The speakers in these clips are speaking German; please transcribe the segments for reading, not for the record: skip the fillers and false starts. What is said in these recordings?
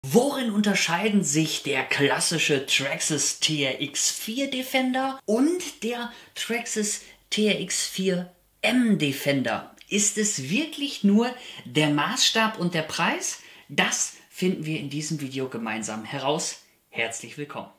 Worin unterscheiden sich der klassische Traxxas TRX4 Defender und der Traxxas TRX4 M Defender? Ist es wirklich nur der Maßstab und der Preis? Das finden wir in diesem Video gemeinsam heraus. Herzlich willkommen.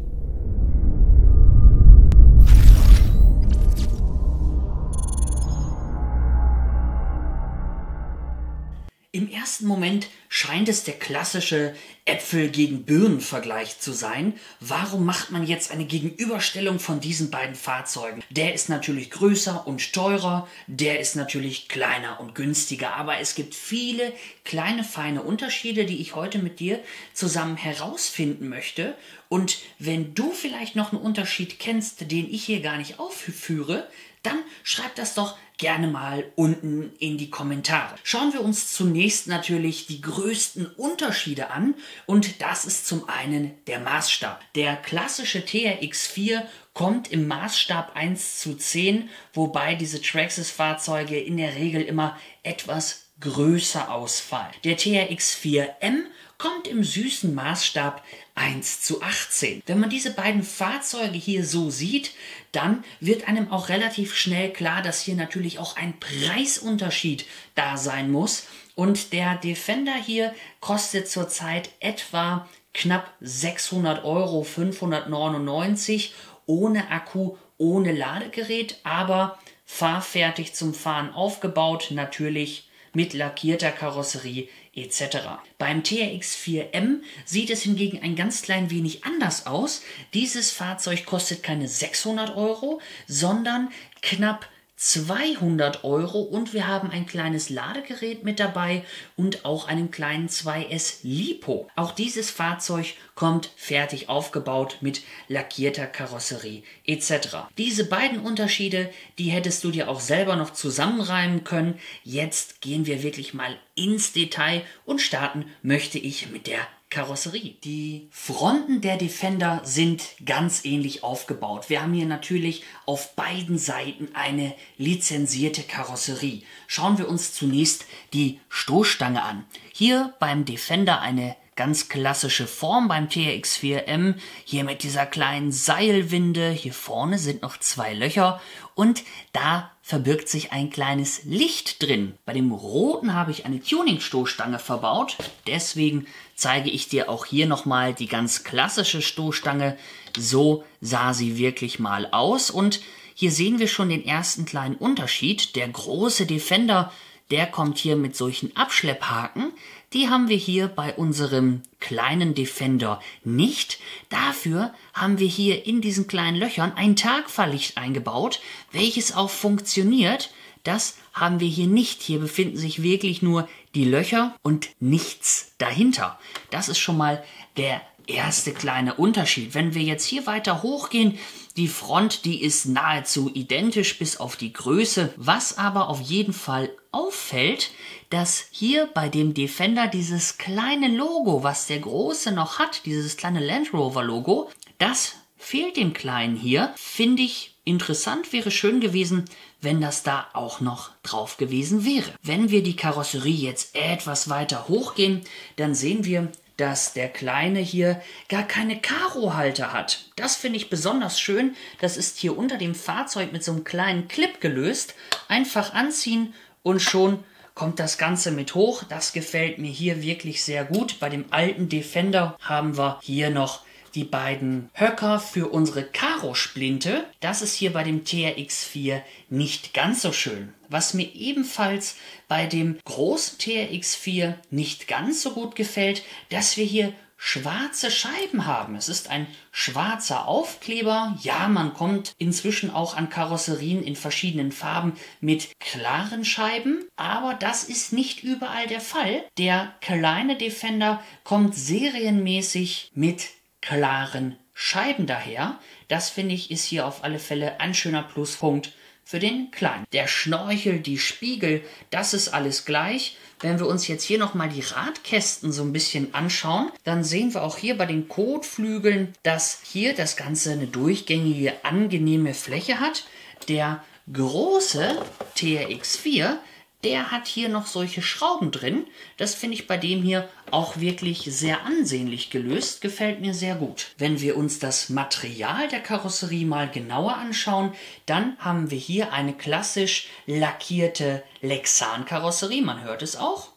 Im ersten Moment scheint es der klassische Äpfel gegen Birnen-Vergleich zu sein. Warum macht man jetzt eine Gegenüberstellung von diesen beiden Fahrzeugen? Der ist natürlich größer und teurer, der ist natürlich kleiner und günstiger. Aber es gibt viele kleine, feine Unterschiede, die ich heute mit dir zusammen herausfinden möchte. Und wenn du vielleicht noch einen Unterschied kennst, den ich hier gar nicht aufführe, dann schreib das doch gerne mal unten in die Kommentare. Schauen wir uns zunächst natürlich die größten Unterschiede an und das ist zum einen der Maßstab. Der klassische TRX4 kommt im Maßstab 1:10, wobei diese Traxxas-Fahrzeuge in der Regel immer etwas größer ausfallen. Der TRX4M kommt im süßen Maßstab 1:18. Wenn man diese beiden Fahrzeuge hier so sieht, dann wird einem auch relativ schnell klar, dass hier natürlich auch ein Preisunterschied da sein muss. Und der Defender hier kostet zurzeit etwa knapp 600 Euro, 599, ohne Akku, ohne Ladegerät, aber fahrfertig zum Fahren aufgebaut, natürlich mit lackierter Karosserie etc. Beim TRX4M sieht es hingegen ein ganz klein wenig anders aus. Dieses Fahrzeug kostet keine 600 Euro, sondern knapp 200 Euro und wir haben ein kleines Ladegerät mit dabei und auch einen kleinen 2S Lipo. Auch dieses Fahrzeug kommt fertig aufgebaut mit lackierter Karosserie etc. Diese beiden Unterschiede, die hättest du dir auch selber noch zusammenreimen können. Jetzt gehen wir wirklich mal ins Detail und starten möchte ich mit der Karosserie. Die Fronten der Defender sind ganz ähnlich aufgebaut. Wir haben hier natürlich auf beiden Seiten eine lizenzierte Karosserie. Schauen wir uns zunächst die Stoßstange an. Hier beim Defender eine ganz klassische Form, beim TRX4M hier mit dieser kleinen Seilwinde. Hier vorne sind noch zwei Löcher und da verbirgt sich ein kleines Licht drin. Bei dem roten habe ich eine Tuning-Stoßstange verbaut, deswegen zeige ich dir auch hier nochmal die ganz klassische Stoßstange. So sah sie wirklich mal aus und hier sehen wir schon den ersten kleinen Unterschied. Der große Defender, der kommt hier mit solchen Abschlepphaken. Die haben wir hier bei unserem kleinen Defender nicht. Dafür haben wir hier in diesen kleinen Löchern ein Tagfahrlicht eingebaut, welches auch funktioniert. Das haben wir hier nicht. Hier befinden sich wirklich nur die Löcher und nichts dahinter. Das ist schon mal der erste kleine Unterschied. Wenn wir jetzt hier weiter hochgehen, die Front, die ist nahezu identisch bis auf die Größe. Was aber auf jeden Fall auffällt, dass hier bei dem Defender dieses kleine Logo, was der große noch hat, dieses kleine Land Rover Logo, das fehlt dem kleinen hier. Finde ich interessant, wäre schön gewesen, wenn das da auch noch drauf gewesen wäre. Wenn wir die Karosserie jetzt etwas weiter hochgehen, dann sehen wir, dass der Kleine hier gar keine Karo-Halter hat. Das finde ich besonders schön. Das ist hier unter dem Fahrzeug mit so einem kleinen Clip gelöst. Einfach anziehen und schon kommt das Ganze mit hoch. Das gefällt mir hier wirklich sehr gut. Bei dem alten Defender haben wir hier noch die beiden Höcker für unsere Karo-Splinte. Das ist hier bei dem TRX4 nicht ganz so schön. Was mir ebenfalls bei dem großen TRX4 nicht ganz so gut gefällt, dass wir hier schwarze Scheiben haben. Es ist ein schwarzer Aufkleber. Ja, man kommt inzwischen auch an Karosserien in verschiedenen Farben mit klaren Scheiben, aber das ist nicht überall der Fall. Der kleine Defender kommt serienmäßig mit klaren Scheiben daher. Das finde ich ist hier auf alle Fälle ein schöner Pluspunkt für den Kleinen. Der Schnorchel, die Spiegel, das ist alles gleich. Wenn wir uns jetzt hier nochmal die Radkästen so ein bisschen anschauen, dann sehen wir auch hier bei den Kotflügeln, dass hier das Ganze eine durchgängige, angenehme Fläche hat. Der große TRX4 der hat hier noch solche Schrauben drin. Das finde ich bei dem hier auch wirklich sehr ansehnlich gelöst. Gefällt mir sehr gut. Wenn wir uns das Material der Karosserie mal genauer anschauen, dann haben wir hier eine klassisch lackierte Lexan-Karosserie. Man hört es auch.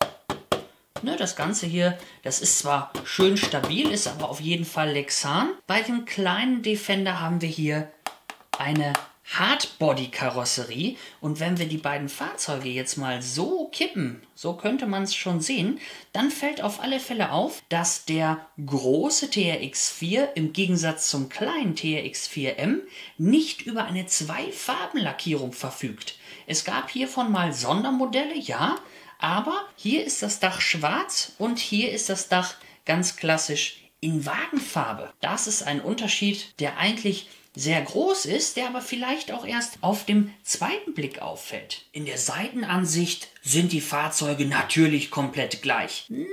Ne, das Ganze hier, das ist zwar schön stabil, ist aber auf jeden Fall Lexan. Bei dem kleinen Defender haben wir hier eine Hardbody-Karosserie, und wenn wir die beiden Fahrzeuge jetzt mal so kippen, so könnte man es schon sehen, dann fällt auf alle Fälle auf, dass der große TRX4 im Gegensatz zum kleinen TRX4M nicht über eine Zwei-Farben-Lackierung verfügt. Es gab hiervon mal Sondermodelle, ja, aber hier ist das Dach schwarz und hier ist das Dach ganz klassisch in Wagenfarbe. Das ist ein Unterschied, der eigentlich sehr groß ist, der aber vielleicht auch erst auf dem zweiten Blick auffällt. In der Seitenansicht sind die Fahrzeuge natürlich komplett gleich. Na,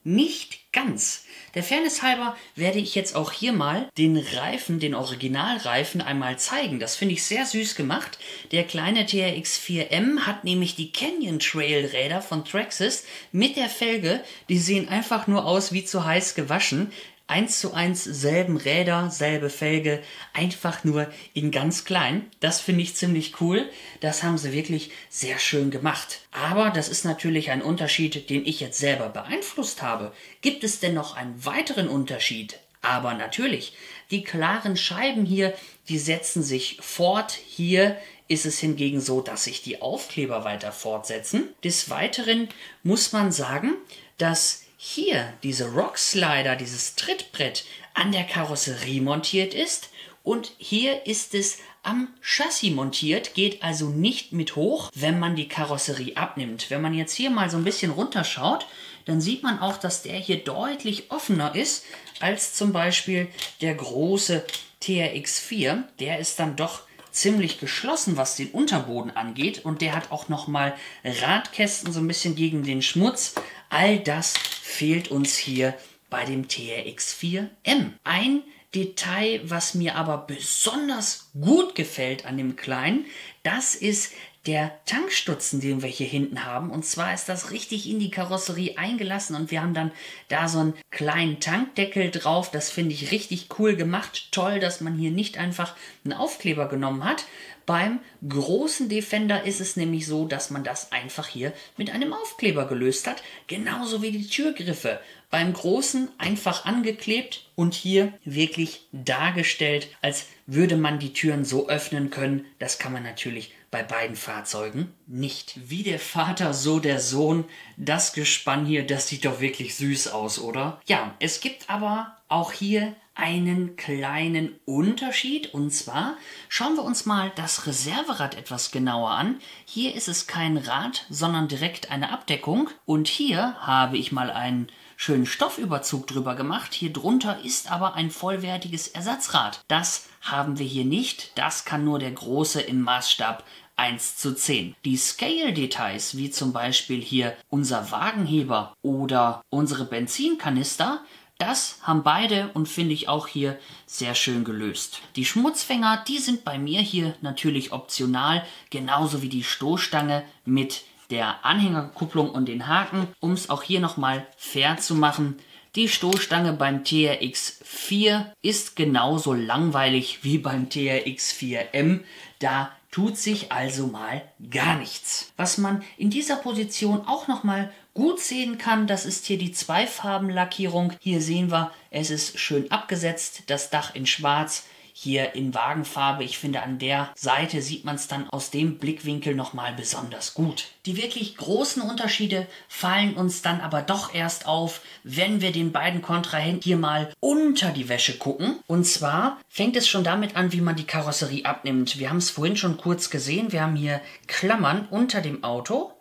nicht ganz. Der Fairness halber werde ich jetzt auch hier mal den Reifen, den Originalreifen einmal zeigen. Das finde ich sehr süß gemacht. Der kleine TRX4M hat nämlich die Canyon Trail Räder von Traxxas mit der Felge. Die sehen einfach nur aus wie zu heiß gewaschen. 1:1 selben Räder, selbe Felge, einfach nur in ganz klein. Das finde ich ziemlich cool. Das haben sie wirklich sehr schön gemacht. Aber das ist natürlich ein Unterschied, den ich jetzt selber beeinflusst habe. Gibt es denn noch einen weiteren Unterschied? Aber natürlich, die klaren Scheiben hier, die setzen sich fort. Hier ist es hingegen so, dass sich die Aufkleber weiter fortsetzen. Des Weiteren muss man sagen, dass hier diese Rockslider, dieses Trittbrett, an der Karosserie montiert ist, und hier ist es am Chassis montiert, geht also nicht mit hoch, wenn man die Karosserie abnimmt. Wenn man jetzt hier mal so ein bisschen runterschaut, dann sieht man auch, dass der hier deutlich offener ist als zum Beispiel der große TRX4. Der ist dann doch ziemlich geschlossen, was den Unterboden angeht, und der hat auch nochmal Radkästen so ein bisschen gegen den Schmutz. All das fehlt uns hier bei dem TRX4M. Ein Detail, was mir aber besonders gut gefällt an dem kleinen, das ist der Tankstutzen, den wir hier hinten haben. Und zwar ist das richtig in die Karosserie eingelassen und wir haben dann da so einen kleinen Tankdeckel drauf. Das finde ich richtig cool gemacht. Toll, dass man hier nicht einfach einen Aufkleber genommen hat. Beim großen Defender ist es nämlich so, dass man das einfach hier mit einem Aufkleber gelöst hat. Genauso wie die Türgriffe. Beim großen einfach angeklebt und hier wirklich dargestellt, als würde man die Türen so öffnen können. Das kann man natürlich bei beiden Fahrzeugen nicht. Wie der Vater, so der Sohn. Das Gespann hier, das sieht doch wirklich süß aus, oder? Ja, es gibt aber auch hier einen kleinen Unterschied, und zwar schauen wir uns mal das Reserverad etwas genauer an. Hier ist es kein Rad, sondern direkt eine Abdeckung, und hier habe ich mal einen schönen Stoffüberzug drüber gemacht. Hier drunter ist aber ein vollwertiges Ersatzrad. Das haben wir hier nicht. Das kann nur der große im Maßstab 1:10. Die Scale-Details, wie zum Beispiel hier unser Wagenheber oder unsere Benzinkanister, das haben beide und finde ich auch hier sehr schön gelöst. Die Schmutzfänger, die sind bei mir hier natürlich optional, genauso wie die Stoßstange mit der Anhängerkupplung und den Haken. Um es auch hier nochmal fair zu machen, die Stoßstange beim TRX4 ist genauso langweilig wie beim TRX4M. Da tut sich also mal gar nichts. Was man in dieser Position auch nochmal gut sehen kann, das ist hier die Zweifarbenlackierung. Hier sehen wir, es ist schön abgesetzt, das Dach in schwarz, hier in Wagenfarbe. Ich finde, an der Seite sieht man es dann aus dem Blickwinkel nochmal besonders gut. Die wirklich großen Unterschiede fallen uns dann aber doch erst auf, wenn wir den beiden Kontrahenten hier mal unter die Wäsche gucken. Und zwar fängt es schon damit an, wie man die Karosserie abnimmt. Wir haben es vorhin schon kurz gesehen. Wir haben hier Klammern unter dem Auto.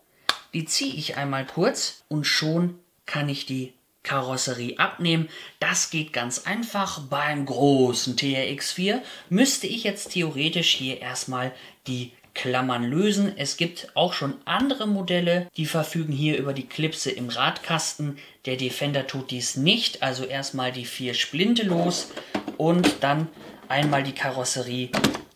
Die ziehe ich einmal kurz und schon kann ich die Karosserie abnehmen. Das geht ganz einfach. Beim großen TRX4 müsste ich jetzt theoretisch hier erstmal die Klammern lösen. Es gibt auch schon andere Modelle, die verfügen hier über die Klipse im Radkasten. Der Defender tut dies nicht. Also erstmal die 4 Splinte los und dann einmal die Karosserie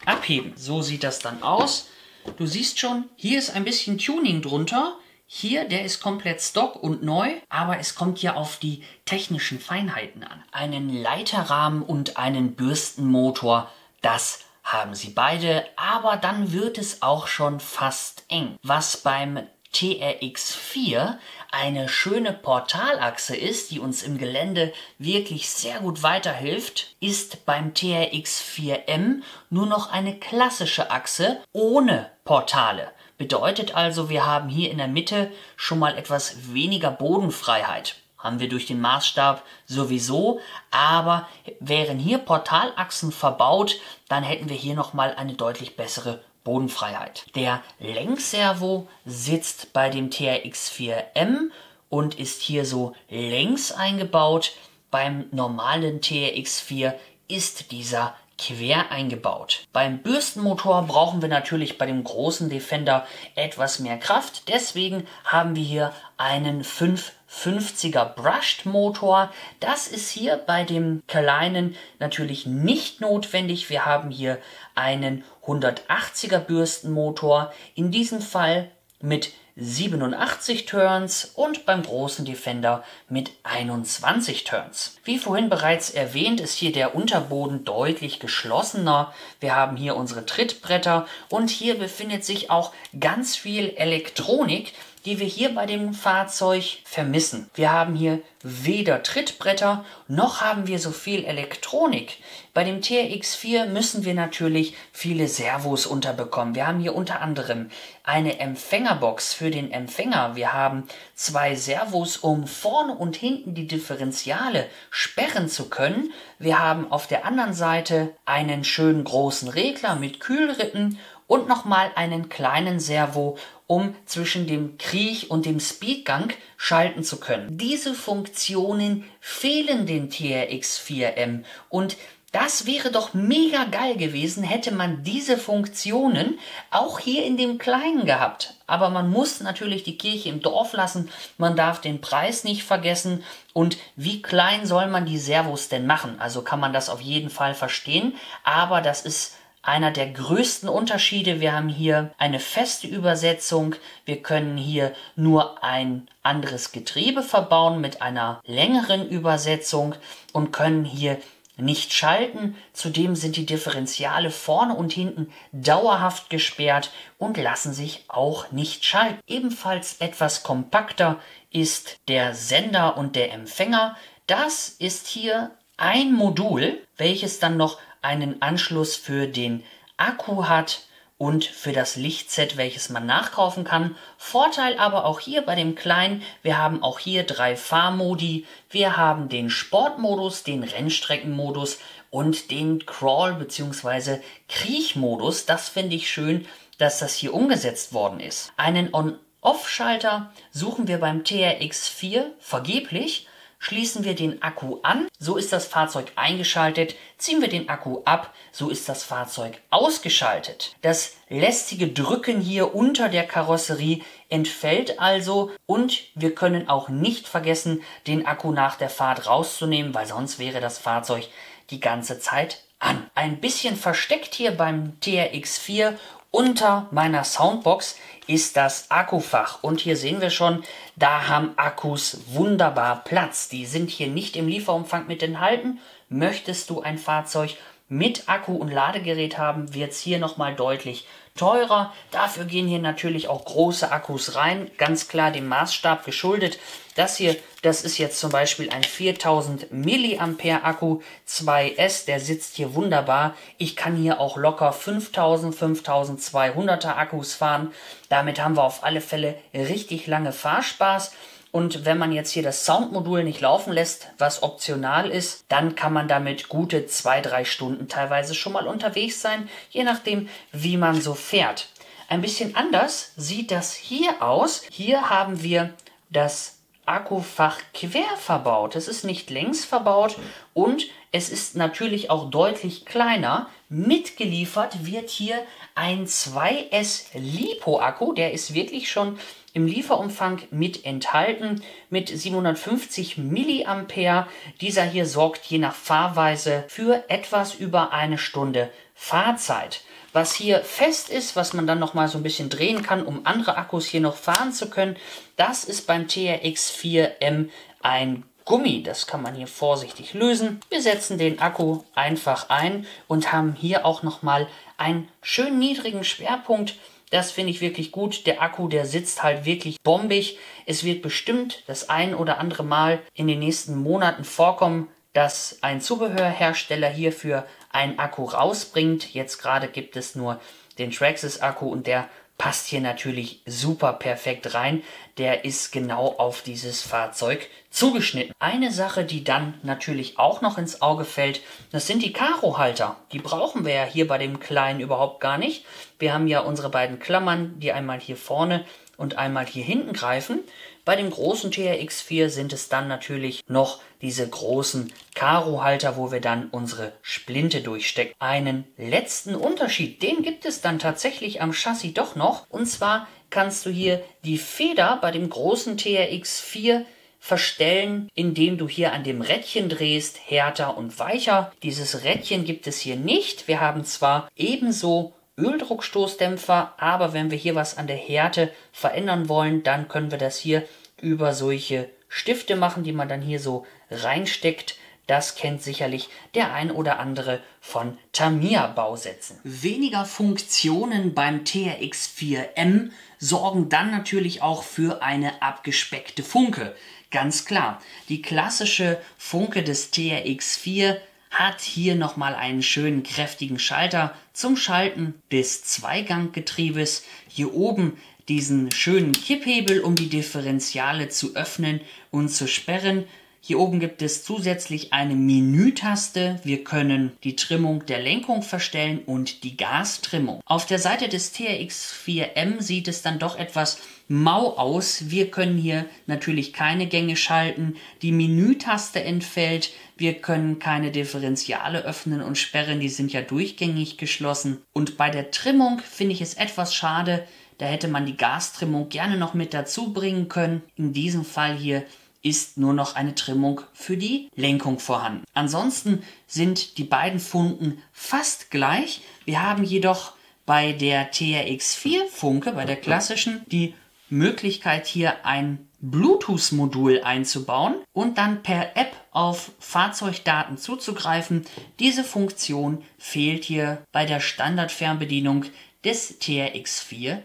abheben. So sieht das dann aus. Du siehst schon, hier ist ein bisschen Tuning drunter. Hier, der ist komplett Stock und neu, aber es kommt ja auf die technischen Feinheiten an. Einen Leiterrahmen und einen Bürstenmotor, das haben sie beide, aber dann wird es auch schon fast eng. Was beim TRX4 eine schöne Portalachse ist, die uns im Gelände wirklich sehr gut weiterhilft, ist beim TRX4M nur noch eine klassische Achse ohne Portale. Bedeutet also, wir haben hier in der Mitte schon mal etwas weniger Bodenfreiheit. Haben wir durch den Maßstab sowieso, aber wären hier Portalachsen verbaut, dann hätten wir hier nochmal eine deutlich bessere Bodenfreiheit. Der Lenkservo sitzt bei dem TRX4M und ist hier so längs eingebaut. Beim normalen TRX4 ist dieser quer eingebaut. Beim Bürstenmotor brauchen wir natürlich bei dem großen Defender etwas mehr Kraft. Deswegen haben wir hier einen 550er Brushed Motor. Das ist hier bei dem kleinen natürlich nicht notwendig. Wir haben hier einen 180er Bürstenmotor. In diesem Fall mit 87 Turns und beim großen Defender mit 21 Turns. Wie vorhin bereits erwähnt, ist hier der Unterboden deutlich geschlossener. Wir haben hier unsere Trittbretter und hier befindet sich auch ganz viel Elektronik, die wir hier bei dem Fahrzeug vermissen. Wir haben hier weder Trittbretter, noch haben wir so viel Elektronik. Bei dem TRX4 müssen wir natürlich viele Servos unterbekommen. Wir haben hier unter anderem eine Empfängerbox für den Empfänger. Wir haben 2 Servos, um vorne und hinten die Differentiale sperren zu können. Wir haben auf der anderen Seite einen schönen großen Regler mit Kühlrippen und nochmal einen kleinen Servo, um zwischen dem Kriech- und dem Speedgang schalten zu können. Diese Funktionen fehlen den TRX4M und das wäre doch mega geil gewesen, hätte man diese Funktionen auch hier in dem Kleinen gehabt. Aber man muss natürlich die Kirche im Dorf lassen, man darf den Preis nicht vergessen und wie klein soll man die Servos denn machen? Also kann man das auf jeden Fall verstehen, aber das ist einer der größten Unterschiede. Wir haben hier eine feste Übersetzung. Wir können hier nur ein anderes Getriebe verbauen mit einer längeren Übersetzung und können hier nicht schalten. Zudem sind die Differentiale vorne und hinten dauerhaft gesperrt und lassen sich auch nicht schalten. Ebenfalls etwas kompakter ist der Sender und der Empfänger. Das ist hier ein Modul, welches dann noch einen Anschluss für den Akku hat und für das Lichtset, welches man nachkaufen kann. Vorteil aber auch hier bei dem Kleinen, wir haben auch hier 3 Fahrmodi. Wir haben den Sportmodus, den Rennstreckenmodus und den Crawl- bzw. Kriechmodus. Das finde ich schön, dass das hier umgesetzt worden ist. Einen On-Off-Schalter suchen wir beim TRX4 vergeblich. Schließen wir den Akku an, so ist das Fahrzeug eingeschaltet, ziehen wir den Akku ab, so ist das Fahrzeug ausgeschaltet. Das lästige Drücken hier unter der Karosserie entfällt also und wir können auch nicht vergessen, den Akku nach der Fahrt rauszunehmen, weil sonst wäre das Fahrzeug die ganze Zeit an. Ein bisschen versteckt hier beim TRX4 unter meiner Soundbox ist das Akkufach und hier sehen wir schon, da haben Akkus wunderbar Platz. Die sind hier nicht im Lieferumfang mit enthalten. Möchtest du ein Fahrzeug mit Akku und Ladegerät haben, wird es hier nochmal deutlich teurer. Dafür gehen hier natürlich auch große Akkus rein, ganz klar dem Maßstab geschuldet. Das hier, das ist jetzt zum Beispiel ein 4000 Milliampere Akku 2S, der sitzt hier wunderbar. Ich kann hier auch locker 5000, 5200er Akkus fahren. Damit haben wir auf alle Fälle richtig lange Fahrspaß. Und wenn man jetzt hier das Soundmodul nicht laufen lässt, was optional ist, dann kann man damit gute 2-3 Stunden teilweise schon mal unterwegs sein, je nachdem, wie man so fährt. Ein bisschen anders sieht das hier aus. Hier haben wir das Akkufach quer verbaut. Es ist nicht längs verbaut und es ist natürlich auch deutlich kleiner. Mitgeliefert wird hier ein 2S LiPo-Akku, der ist wirklich schon im Lieferumfang mit enthalten, mit 750 Milliampere. Dieser hier sorgt je nach Fahrweise für etwas über 1 Stunde Fahrzeit. Was hier fest ist, was man dann nochmal so ein bisschen drehen kann, um andere Akkus hier noch fahren zu können, das ist beim TRX4M ein Gummi. Das kann man hier vorsichtig lösen. Wir setzen den Akku einfach ein und haben hier auch nochmal einen schön niedrigen Schwerpunkt. Das finde ich wirklich gut. Der Akku, der sitzt halt wirklich bombig. Es wird bestimmt das ein oder andere Mal in den nächsten Monaten vorkommen, dass ein Zubehörhersteller hierfür einen Akku rausbringt. Jetzt gerade gibt es nur den Traxxas Akku und der passt hier natürlich super perfekt rein. Der ist genau auf dieses Fahrzeug zugeschnitten. Eine Sache, die dann natürlich auch noch ins Auge fällt, das sind die Karo-Halter. Die brauchen wir ja hier bei dem Kleinen überhaupt gar nicht. Wir haben ja unsere beiden Klammern, die einmal hier vorne und einmal hier hinten greifen. Bei dem großen TRX4 sind es dann natürlich noch diese großen Karo-Halter, wo wir dann unsere Splinte durchstecken. Einen letzten Unterschied, den gibt es dann tatsächlich am Chassis doch noch. Und zwar kannst du hier die Feder bei dem großen TRX4 verstellen, indem du hier an dem Rädchen drehst, härter und weicher. Dieses Rädchen gibt es hier nicht. Wir haben zwar ebenso Öldruckstoßdämpfer, aber wenn wir hier was an der Härte verändern wollen, dann können wir das hier über solche Stifte machen, die man dann hier so reinsteckt. Das kennt sicherlich der ein oder andere von Tamiya-Bausätzen. Weniger Funktionen beim TRX4M sorgen dann natürlich auch für eine abgespeckte Funke. Ganz klar, die klassische Funke des TRX4 hat hier nochmal einen schönen kräftigen Schalter zum Schalten des Zweiganggetriebes. Hier oben diesen schönen Kipphebel, um die Differentiale zu öffnen und zu sperren. Hier oben gibt es zusätzlich eine Menütaste. Wir können die Trimmung der Lenkung verstellen und die Gastrimmung. Auf der Seite des TRX4M sieht es dann doch etwas mau aus. Wir können hier natürlich keine Gänge schalten. Die Menütaste entfällt. Wir können keine Differentiale öffnen und sperren. Die sind ja durchgängig geschlossen. Und bei der Trimmung finde ich es etwas schade. Da hätte man die Gastrimmung gerne noch mit dazu bringen können. In diesem Fall hier ist nur noch eine Trimmung für die Lenkung vorhanden. Ansonsten sind die beiden Funken fast gleich. Wir haben jedoch bei der TRX4 Funke, bei der klassischen, die Möglichkeit hier ein Bluetooth-Modul einzubauen und dann per App auf Fahrzeugdaten zuzugreifen. Diese Funktion fehlt hier bei der Standardfernbedienung des TRX4M.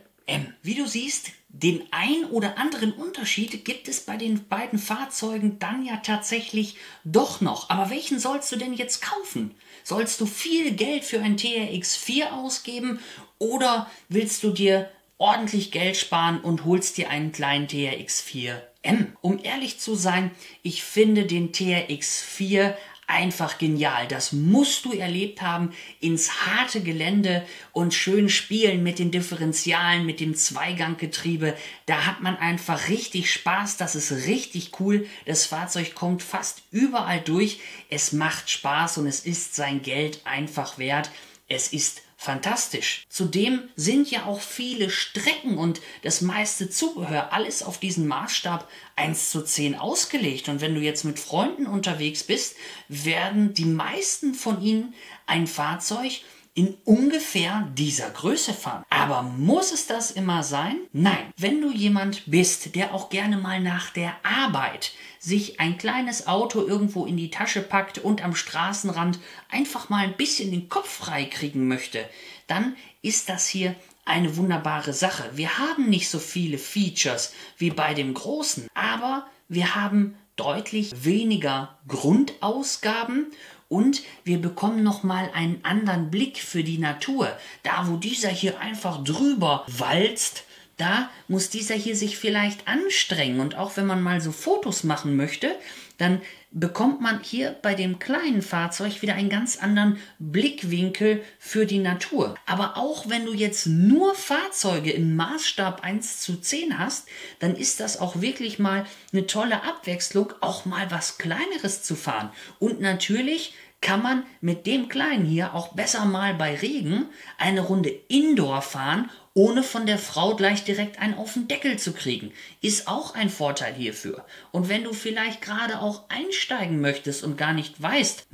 Wie du siehst, den ein oder anderen Unterschied gibt es bei den beiden Fahrzeugen dann ja tatsächlich doch noch. Aber welchen sollst du denn jetzt kaufen? Sollst du viel Geld für ein TRX4 ausgeben oder willst du dir ordentlich Geld sparen und holst dir einen kleinen TRX4M? Um ehrlich zu sein, ich finde den TRX4 einfach genial. Das musst du erlebt haben, ins harte Gelände und schön spielen mit den Differentialen, mit dem Zweiganggetriebe. Da hat man einfach richtig Spaß. Das ist richtig cool. Das Fahrzeug kommt fast überall durch. Es macht Spaß und es ist sein Geld einfach wert. Es ist fantastisch. Zudem sind ja auch viele Strecken und das meiste Zubehör alles auf diesen Maßstab 1:10 ausgelegt. Und wenn du jetzt mit Freunden unterwegs bist, werden die meisten von ihnen ein Fahrzeug in ungefähr dieser Größe fahren. Aber muss es das immer sein? Nein. Wenn du jemand bist, der auch gerne mal nach der Arbeit sich ein kleines Auto irgendwo in die Tasche packt und am Straßenrand einfach mal ein bisschen den Kopf frei kriegen möchte, dann ist das hier eine wunderbare Sache. Wir haben nicht so viele Features wie bei dem Großen, aber wir haben deutlich weniger Grundausgaben und wir bekommen nochmal einen anderen Blick für die Natur. Da, wo dieser hier einfach drüber walzt, da muss dieser hier sich vielleicht anstrengen. Und auch wenn man mal so Fotos machen möchte, dann bekommt man hier bei dem kleinen Fahrzeug wieder einen ganz anderen Blickwinkel für die Natur. Aber auch wenn du jetzt nur Fahrzeuge im Maßstab 1:10 hast, dann ist das auch wirklich mal eine tolle Abwechslung, auch mal was Kleineres zu fahren. Und natürlich kann man mit dem Kleinen hier auch besser mal bei Regen eine Runde Indoor fahren, ohne von der Frau gleich direkt einen auf den Deckel zu kriegen. Ist auch ein Vorteil hierfür. Und wenn du vielleicht gerade auch einsteigen möchtest und gar nicht weißt,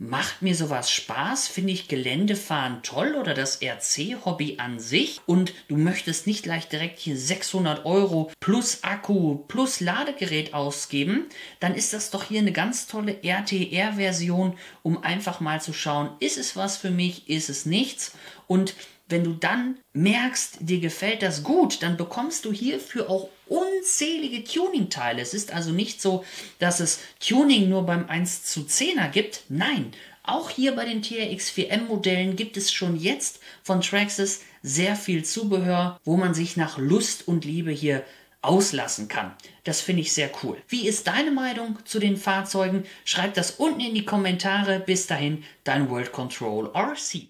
Macht mir sowas Spaß? Finde ich Geländefahren toll oder das RC-Hobby an sich? Und du möchtest nicht gleich direkt hier 600 Euro plus Akku plus Ladegerät ausgeben? Dann ist das doch hier eine ganz tolle RTR-Version, um einfach mal zu schauen, ist es was für mich, ist es nichts? Und wenn du dann merkst, dir gefällt das gut, dann bekommst du hierfür auch unzählige Tuning-Teile. Es ist also nicht so, dass es Tuning nur beim 1:10er gibt. Nein, auch hier bei den TRX-4M-Modellen gibt es schon jetzt von Traxxas sehr viel Zubehör, wo man sich nach Lust und Liebe hier auslassen kann. Das finde ich sehr cool. Wie ist deine Meinung zu den Fahrzeugen? Schreib das unten in die Kommentare. Bis dahin, dein World Control RC.